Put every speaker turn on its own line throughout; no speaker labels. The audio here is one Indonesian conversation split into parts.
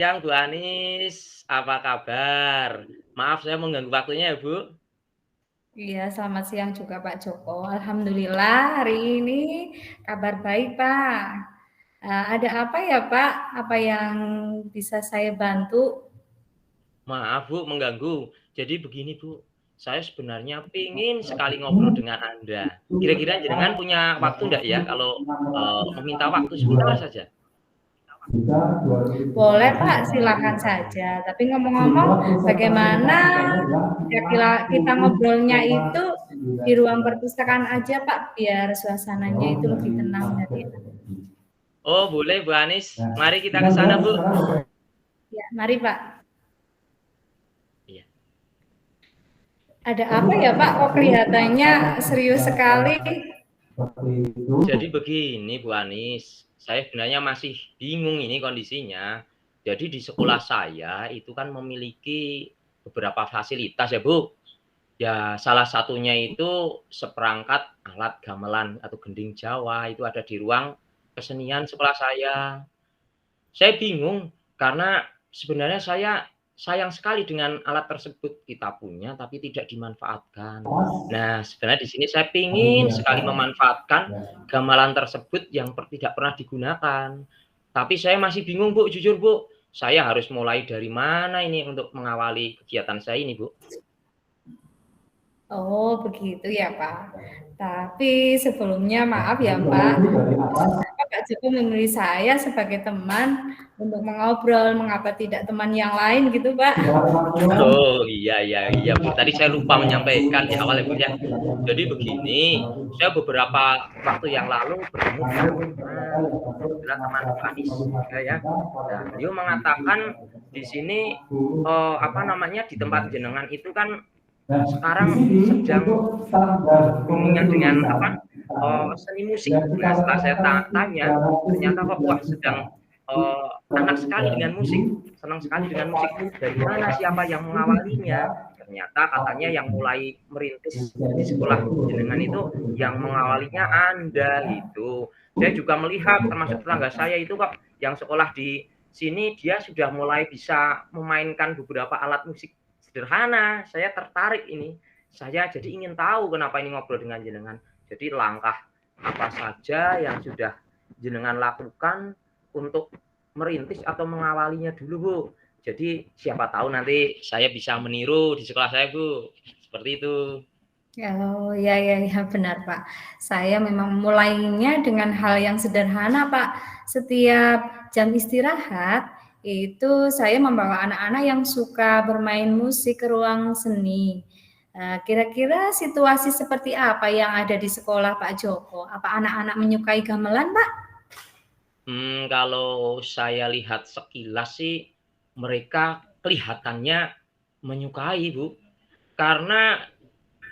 Siang Bu Anis, apa kabar? Maaf saya mengganggu waktunya ya Bu.
Iya, selamat siang juga Pak Joko. Alhamdulillah hari ini kabar baik Pak. Ada apa ya Pak? Apa yang bisa saya bantu?
Maaf Bu mengganggu. Jadi begini Bu, saya sebenarnya pingin sekali ngobrol dengan Anda. Kira-kira jenengan punya waktu enggak ya kalau meminta waktu sebentar saja?
Boleh Pak, silakan saja. Tapi ngomong-ngomong, bagaimana kira-kira kita ngobrolnya itu di ruang perpustakaan aja Pak, biar suasananya itu lebih tenang dan enak.
Oh boleh Bu Anis, mari kita ke sana Bu.
Ya, mari Pak.
Iya.
Ada apa ya Pak? Kok kelihatannya serius sekali?
Jadi begini Bu Anis, saya sebenarnya masih bingung ini kondisinya. Jadi di sekolah saya itu kan memiliki beberapa fasilitas ya Bu. Ya, salah satunya itu seperangkat alat gamelan atau gending Jawa, itu ada di ruang kesenian sekolah saya. Saya bingung karena sebenarnya saya sayang sekali dengan alat tersebut, kita punya tapi tidak dimanfaatkan. Nah, sebenarnya di sini saya ingin sekali memanfaatkan gamelan tersebut yang tidak pernah digunakan. Tapi saya masih bingung, Bu, jujur, Bu. Saya harus mulai dari mana ini untuk mengawali kegiatan saya ini, Bu?
Oh, begitu ya, Pak. Tapi sebelumnya maaf ya, Pak. Kenapa Pak Joko memilih saya sebagai teman untuk mengobrol, mengapa tidak teman yang lain gitu, Pak?
Oh, iya, Bu. Tadi saya lupa menyampaikan di awal ya, Bu, ya. Jadi begini, saya beberapa waktu yang lalu bertemu dengan teman, kebetulan teman Bu Anis juga ya. Nah, beliau mengatakan di sini, apa namanya, di tempat jenengan itu kan sekarang sedang bimbingan dengan apa, seni musik. Nah, setelah saya tanya, ternyata kok wah sedang, anak sekali dengan musik, senang sekali dengan musik. Dari mana, siapa yang mengawalinya? Ternyata katanya yang mulai merintis di sekolah jenengan itu, yang mengawalinya Anda, gitu. Saya juga melihat termasuk tetangga saya itu kok yang sekolah di sini, dia sudah mulai bisa memainkan beberapa alat musik sederhana. Saya tertarik ini. Saya jadi ingin tahu kenapa ini ngobrol dengan jenengan. Jadi langkah apa saja yang sudah jenengan lakukan untuk merintis atau mengawalinya dulu, Bu. Jadi siapa tahu nanti saya bisa meniru di sekolah saya, Bu. Seperti itu.
Oh, ya, benar, Pak. Saya memang mulainya dengan hal yang sederhana, Pak. Setiap jam istirahat, itu saya membawa anak-anak yang suka bermain musik ke ruang seni. Kira-kira situasi seperti apa yang ada di sekolah Pak Joko? Apa anak-anak menyukai gamelan, Pak?
Kalau saya lihat sekilas sih mereka kelihatannya menyukai, Bu. Karena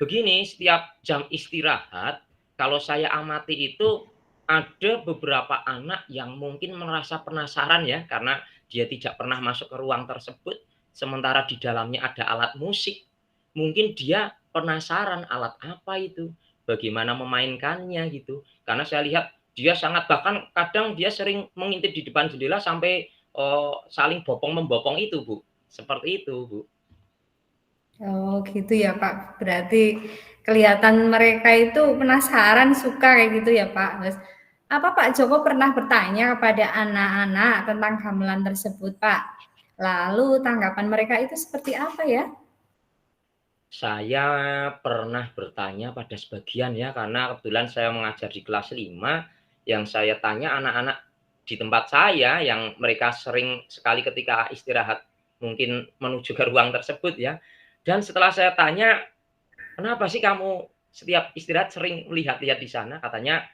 begini, setiap jam istirahat, kalau saya amati itu ada beberapa anak yang mungkin merasa penasaran ya, karena dia tidak pernah masuk ke ruang tersebut, sementara di dalamnya ada alat musik. Mungkin dia penasaran alat apa itu, bagaimana memainkannya gitu. Karena saya lihat dia sangat, bahkan kadang dia sering mengintip di depan jendela sampai saling bopong membopong itu, Bu. Seperti itu, Bu.
Oh, gitu ya, Pak. Berarti kelihatan mereka itu penasaran, suka kayak gitu ya, Pak. Terus, apa Pak Joko pernah bertanya kepada anak-anak tentang gamelan tersebut, Pak? Lalu tanggapan mereka itu seperti apa ya?
Saya pernah bertanya pada sebagian ya, karena kebetulan saya mengajar di kelas 5, yang saya tanya anak-anak di tempat saya yang mereka sering sekali ketika istirahat mungkin menuju ke ruang tersebut ya. Dan setelah saya tanya, "Kenapa sih kamu setiap istirahat sering melihat-lihat di sana?" Katanya,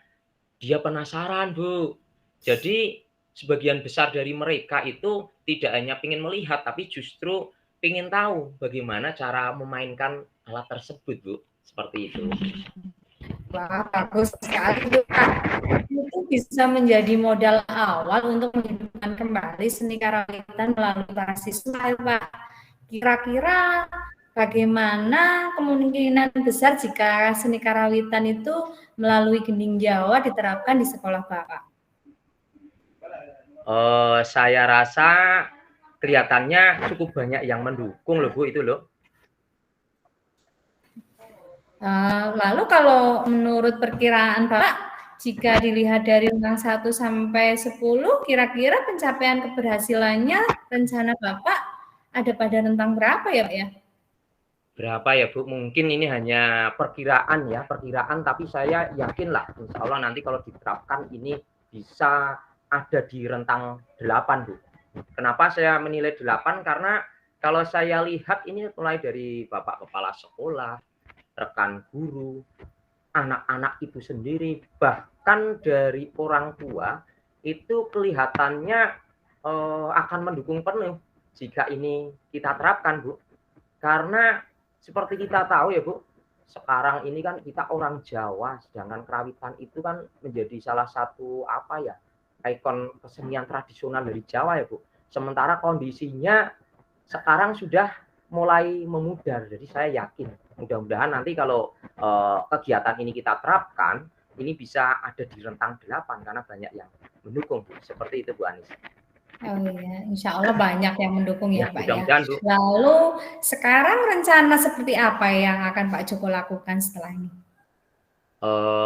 "Dia penasaran, Bu." Jadi sebagian besar dari mereka itu tidak hanya ingin melihat, tapi justru ingin tahu bagaimana cara memainkan alat tersebut, Bu. Seperti itu.
Wah, bagus sekali itu, Pak. Itu bisa menjadi modal awal untuk menghidupkan kembali seni karawitan melalui para siswa, Pak. Kira-kira bagaimana kemungkinan besar jika seni karawitan itu melalui gending Jawa diterapkan di sekolah Bapak?
Saya rasa kelihatannya cukup banyak yang mendukung loh Bu, itu loh.
Lalu kalau menurut perkiraan Bapak, jika dilihat dari rentang 1 sampai 10, kira-kira pencapaian keberhasilannya rencana Bapak ada pada rentang berapa ya, Pak ya?
Berapa ya Bu? Mungkin ini hanya perkiraan ya, perkiraan, tapi saya yakin lah insya Allah nanti kalau diterapkan ini bisa ada di rentang 8 Bu. Kenapa saya menilai 8? Karena kalau saya lihat ini mulai dari Bapak Kepala Sekolah, rekan guru, anak-anak itu sendiri, bahkan dari orang tua itu kelihatannya akan mendukung penuh jika ini kita terapkan Bu. Karena seperti kita tahu ya Bu, sekarang ini kan kita orang Jawa, sedangkan kerawitan itu kan menjadi salah satu apa ya, ikon kesenian tradisional dari Jawa ya Bu. Sementara kondisinya sekarang sudah mulai memudar. Jadi saya yakin mudah-mudahan nanti kalau kegiatan ini kita terapkan, ini bisa ada di rentang 8 karena banyak yang mendukung Bu. Seperti itu Bu Anis.
Oh iya, insya Allah banyak yang mendukung ya Pak ya.
Mudah-mudahan Bu.
Lalu sekarang rencana seperti apa yang akan Pak Joko lakukan setelah ini?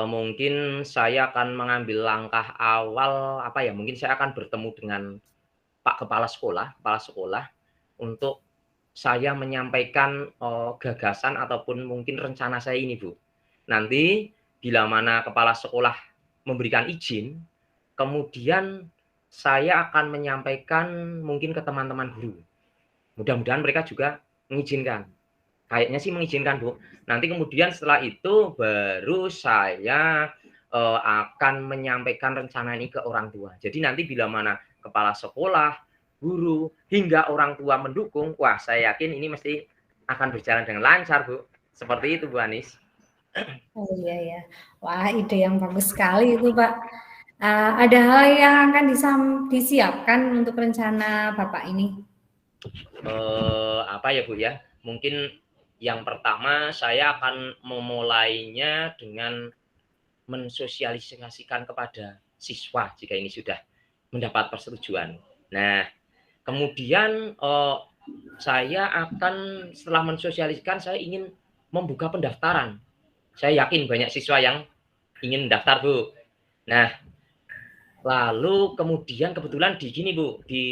Mungkin saya akan mengambil langkah awal apa ya? Mungkin saya akan bertemu dengan Pak Kepala Sekolah untuk saya menyampaikan gagasan ataupun mungkin rencana saya ini Bu. Nanti bila mana kepala sekolah memberikan izin, kemudian saya akan menyampaikan mungkin ke teman-teman guru. Mudah-mudahan mereka juga mengizinkan. Kayaknya sih mengizinkan Bu. Nanti kemudian setelah itu baru saya akan menyampaikan rencana ini ke orang tua. Jadi nanti bila mana kepala sekolah, guru, hingga orang tua mendukung, wah saya yakin ini mesti akan berjalan dengan lancar Bu. Seperti itu Bu Anis.
Oh iya ya, wah ide yang bagus sekali itu Pak. Ada hal yang akan disiapkan untuk rencana Bapak ini?
Apa ya Bu ya? Mungkin yang pertama saya akan memulainya dengan mensosialisasikan kepada siswa jika ini sudah mendapat persetujuan. Nah, kemudian saya akan setelah mensosialisasikan saya ingin membuka pendaftaran. Saya yakin banyak siswa yang ingin mendaftar Bu. Nah, lalu kemudian kebetulan di gini Bu, di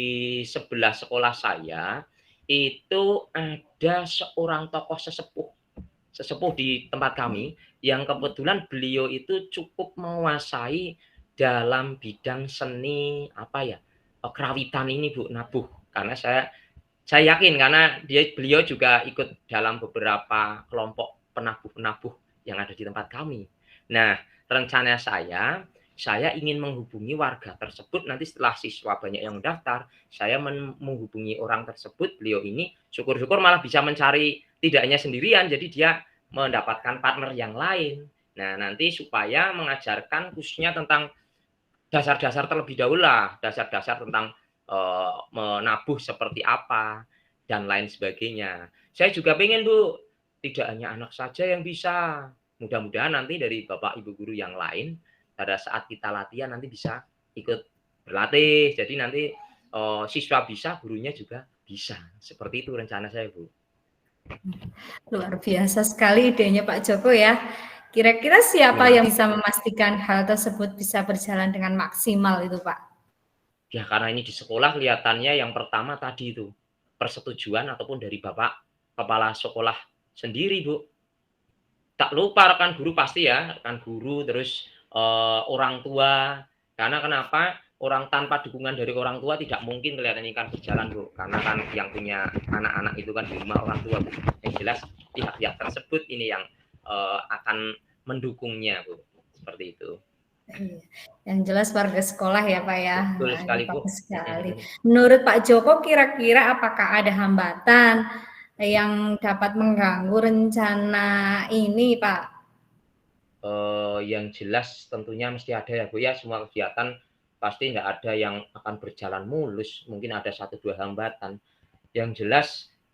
sebelah sekolah saya itu ada seorang tokoh sesepuh di tempat kami yang kebetulan beliau itu cukup menguasai dalam bidang seni apa ya, kerawitan ini Bu, nabuh. Karena saya yakin karena beliau juga ikut dalam beberapa kelompok penabuh-penabuh yang ada di tempat kami. Nah, rencana saya ingin menghubungi warga tersebut nanti setelah siswa banyak yang mendaftar, saya menghubungi orang tersebut, beliau ini syukur-syukur malah bisa mencari tidak hanya sendirian, jadi dia mendapatkan partner yang lain. Nah, nanti supaya mengajarkan khususnya tentang dasar-dasar terlebih dahulu lah, dasar-dasar tentang menabuh seperti apa dan lain sebagainya. Saya juga pengen Bu, tidak hanya anak saja yang bisa. Mudah-mudahan nanti dari Bapak Ibu guru yang lain pada saat kita latihan nanti bisa ikut berlatih. Jadi nanti siswa bisa, gurunya juga bisa. Seperti itu rencana saya, Bu.
Luar biasa sekali idenya Pak Joko ya. Kira-kira siapa yang bisa memastikan hal tersebut bisa berjalan dengan maksimal itu Pak?
Ya karena ini di sekolah kelihatannya yang pertama tadi itu persetujuan ataupun dari Bapak Kepala Sekolah sendiri Bu. Tak lupa rekan guru pasti ya, rekan guru terus orang tua. Karena kenapa? Orang tanpa dukungan dari orang tua tidak mungkin kelihatan ini kan berjalan Bu. Karena kan yang punya anak-anak itu kan di rumah orang tua Bu. Yang jelas pihak-pihak tersebut ini yang akan mendukungnya Bu. Seperti itu.
Yang jelas warga sekolah ya Pak ya.
Betul sekali Bu.
Sekali. Menurut Pak Joko kira-kira apakah ada hambatan yang dapat mengganggu rencana ini Pak?
Yang jelas tentunya mesti ada ya Bu ya, semua kegiatan pasti nggak ada yang akan berjalan mulus, mungkin ada 1-2 hambatan. Yang jelas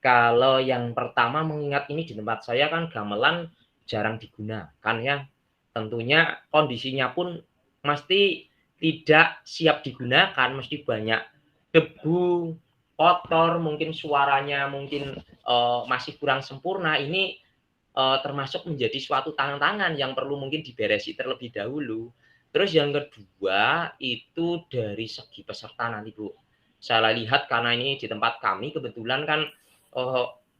kalau yang pertama mengingat ini di tempat saya kan gamelan jarang digunakan ya, tentunya kondisinya pun mesti tidak siap digunakan, mesti banyak debu, kotor, mungkin suaranya mungkin masih kurang sempurna, ini termasuk menjadi suatu tantangan yang perlu mungkin diberesi terlebih dahulu. Terus yang kedua itu dari segi peserta nanti Bu. Saya lihat karena ini di tempat kami kebetulan kan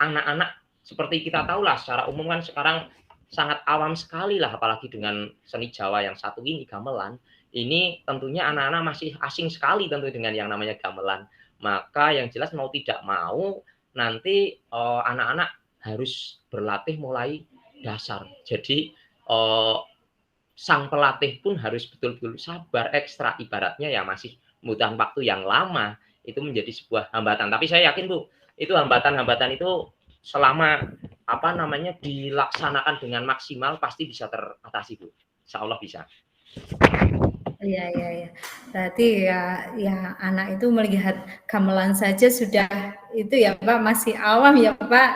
anak-anak seperti kita tahu lah secara umum kan sekarang sangat awam sekali lah apalagi dengan seni Jawa yang satu ini gamelan. Ini tentunya anak-anak masih asing sekali tentu dengan yang namanya gamelan. Maka yang jelas mau tidak mau nanti anak-anak harus berlatih mulai dasar. Jadi sang pelatih pun harus betul-betul sabar, ekstra ibaratnya ya masih membutuhkan waktu yang lama, itu menjadi sebuah hambatan. Tapi saya yakin Bu, itu hambatan-hambatan itu selama apa namanya dilaksanakan dengan maksimal pasti bisa teratasi Bu. Insya Allah bisa.
Iya, iya, iya. Berarti ya, ya anak itu melihat gamelan saja sudah itu ya Pak, masih awam ya Pak.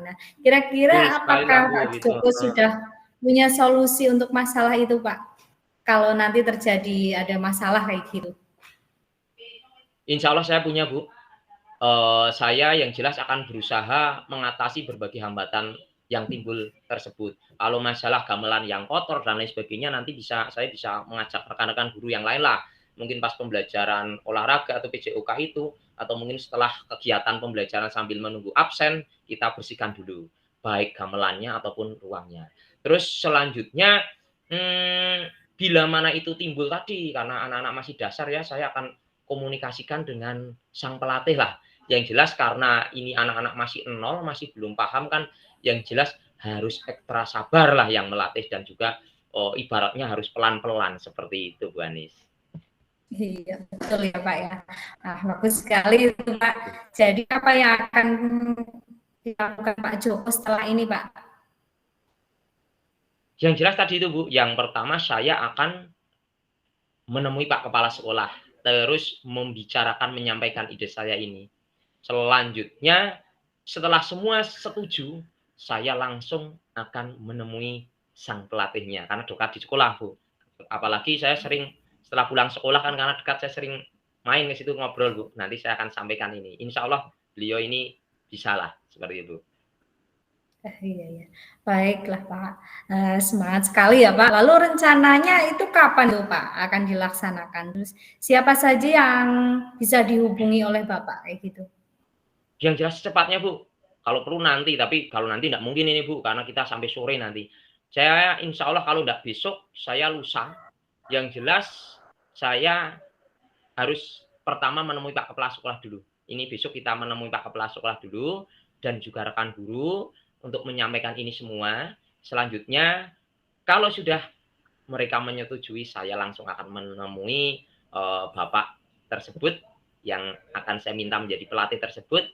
Nah, kira-kira
Betul sekali
apakah
lah Bu
Pak
gitu.
Joko sudah punya solusi untuk masalah itu Pak? Kalau nanti terjadi ada masalah kayak gitu.
Insya Allah saya punya Bu. Saya yang jelas akan berusaha mengatasi berbagai hambatan yang timbul tersebut. Kalau masalah gamelan yang kotor dan lain sebagainya nanti saya bisa mengajak rekan-rekan guru yang lain lah. Mungkin pas pembelajaran olahraga atau PJOK itu atau mungkin setelah kegiatan pembelajaran sambil menunggu absen kita bersihkan dulu baik gamelannya ataupun ruangnya. Terus selanjutnya bila mana itu timbul tadi karena anak-anak masih dasar ya saya akan komunikasikan dengan sang pelatih lah. Yang jelas karena ini anak-anak masih nol, masih belum paham kan, yang jelas harus ekstra sabar lah yang melatih dan juga ibaratnya harus pelan-pelan seperti itu Bu Anis.
Iya, betul ya Pak ya. Nah, bagus sekali itu Pak. Jadi apa yang akan dilakukan Pak Joko setelah ini Pak?
Yang jelas tadi itu Bu, yang pertama saya akan menemui Pak Kepala Sekolah, terus membicarakan, menyampaikan ide saya ini. Selanjutnya, setelah semua setuju, saya langsung akan menemui sang pelatihnya, karena dekat di sekolah, Bu. Apalagi saya sering, setelah pulang sekolah kan karena dekat, saya sering main ke situ ngobrol, Bu. Nanti saya akan sampaikan ini. Insya Allah beliau ini bisa lah, seperti itu.
Iya, iya. Baiklah Pak. Semangat sekali ya Pak. Lalu rencananya itu kapan tuh Pak akan dilaksanakan? Terus siapa saja yang bisa dihubungi oleh Bapak kayak gitu?
Yang jelas secepatnya Bu. Kalau perlu nanti, tapi kalau nanti tidak mungkin ini Bu, karena kita sampai sore nanti. Saya insya Allah kalau tidak besok, saya lusa. Yang jelas saya harus pertama menemui Pak Kepala Sekolah dulu. Ini besok kita menemui Pak Kepala Sekolah dulu dan juga rekan guru untuk menyampaikan ini semua. Selanjutnya, kalau sudah mereka menyetujui, saya langsung akan menemui Bapak tersebut yang akan saya minta menjadi pelatih tersebut.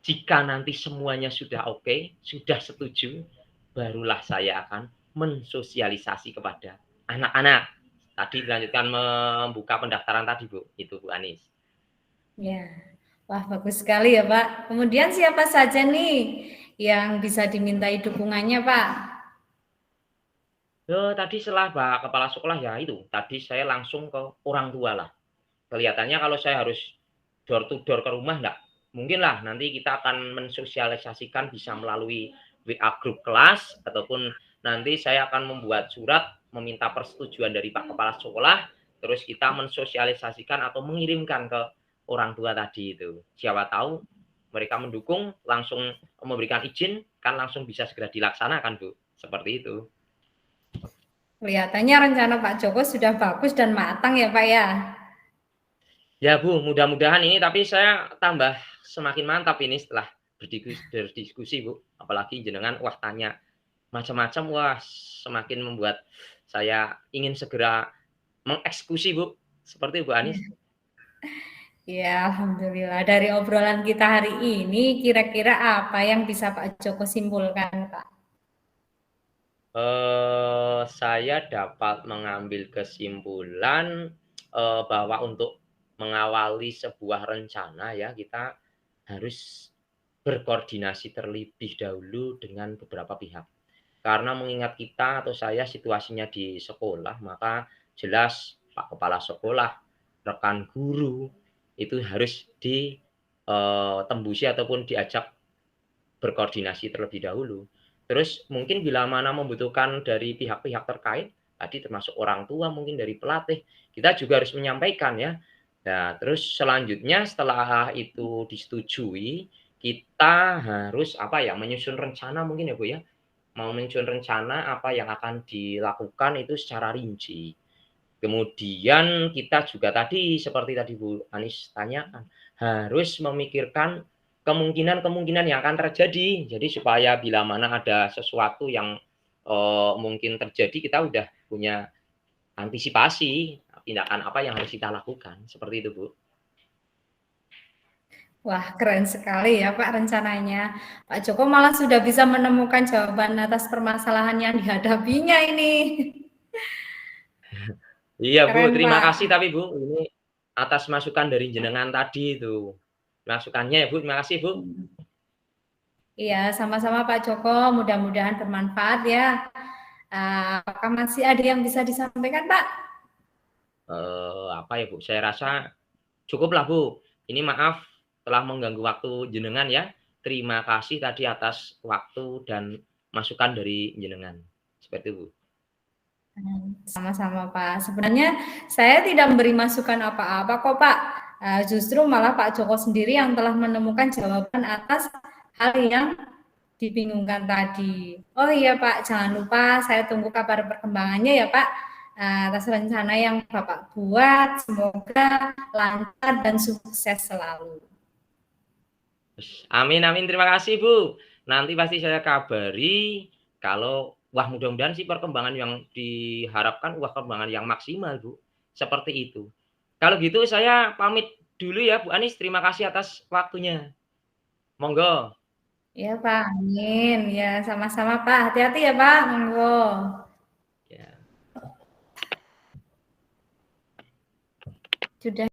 Jika nanti semuanya sudah oke, sudah setuju, barulah saya akan mensosialisasi kepada anak-anak. Tadi dilanjutkan membuka pendaftaran tadi Bu, itu Bu Anis.
Ya, wah bagus sekali ya Pak. Kemudian siapa saja nih yang bisa dimintai dukungannya Pak?
Tadi setelah Pak Kepala Sekolah ya itu, tadi saya langsung ke orang tua lah. Kelihatannya kalau saya harus door to door ke rumah enggak mungkin lah, nanti kita akan mensosialisasikan bisa melalui WA grup kelas ataupun nanti saya akan membuat surat meminta persetujuan dari Pak Kepala Sekolah, terus kita mensosialisasikan atau mengirimkan ke orang tua tadi itu. Siapa tahu mereka mendukung, langsung memberikan izin, kan langsung bisa segera dilaksanakan Bu. Seperti itu.
Kelihatannya rencana Pak Joko sudah bagus dan matang ya Pak ya.
Ya Bu, mudah-mudahan ini tapi saya tambah semakin mantap ini setelah berdiskusi Bu. Apalagi jenengan wah tanya macam-macam, wah semakin membuat saya ingin segera mengeksekusi Bu. Seperti Bu Anis.
Ya, alhamdulillah. Dari obrolan kita hari ini, kira-kira apa yang bisa Pak Joko simpulkan, Pak?
Saya dapat mengambil kesimpulan bahwa untuk mengawali sebuah rencana ya kita harus berkoordinasi terlebih dahulu dengan beberapa pihak. Karena mengingat kita atau saya situasinya di sekolah, maka jelas Pak Kepala Sekolah, rekan guru, itu harus ditembusi ataupun diajak berkoordinasi terlebih dahulu. Terus mungkin bila mana membutuhkan dari pihak-pihak terkait, tadi termasuk orang tua, mungkin dari pelatih, kita juga harus menyampaikan ya. Nah, terus selanjutnya setelah itu disetujui, kita harus apa ya, menyusun rencana mungkin ya Bu ya. Mau menyusun rencana apa yang akan dilakukan itu secara rinci. Kemudian kita juga tadi seperti tadi Bu Anis tanyakan, harus memikirkan kemungkinan-kemungkinan yang akan terjadi. Jadi supaya bila mana ada sesuatu yang mungkin terjadi kita udah punya antisipasi tindakan apa yang harus kita lakukan. Seperti itu, Bu.
Wah, keren sekali ya Pak rencananya. Pak Joko malah sudah bisa menemukan jawaban atas permasalahan yang dihadapinya ini.
Iya, Bu,
Keren
terima kasih
Pak.
tapi Bu, ini atas masukan dari jenengan tadi itu. Masukannya ya, Bu. Terima kasih, Bu.
Iya, sama-sama Pak Joko. Mudah-mudahan bermanfaat ya. Apakah masih ada yang bisa disampaikan, Pak?
Apa ya, Bu? Saya rasa cukuplah, Bu. Ini maaf telah mengganggu waktu jenengan ya. Terima kasih tadi atas waktu dan masukan dari jenengan. Seperti itu, Bu.
Sama-sama Pak. Sebenarnya saya tidak memberi masukan apa-apa kok Pak. Justru malah Pak Joko sendiri yang telah menemukan jawaban atas hal yang dibingungkan tadi. Oh iya Pak, jangan lupa saya tunggu kabar perkembangannya ya Pak. Atas rencana yang Bapak buat, semoga lancar dan sukses selalu.
Amin, amin. Terima kasih, Bu. Nanti pasti saya kabari kalau wah mudah-mudahan sih perkembangan yang diharapkan wah perkembangan yang maksimal, Bu. Seperti itu. Kalau gitu saya pamit dulu ya, Bu Anis. Terima kasih atas waktunya. Monggo.
Ya Pak, amin. Ya sama-sama Pak. Hati-hati ya Pak. Monggo.
Ya.
Sudah.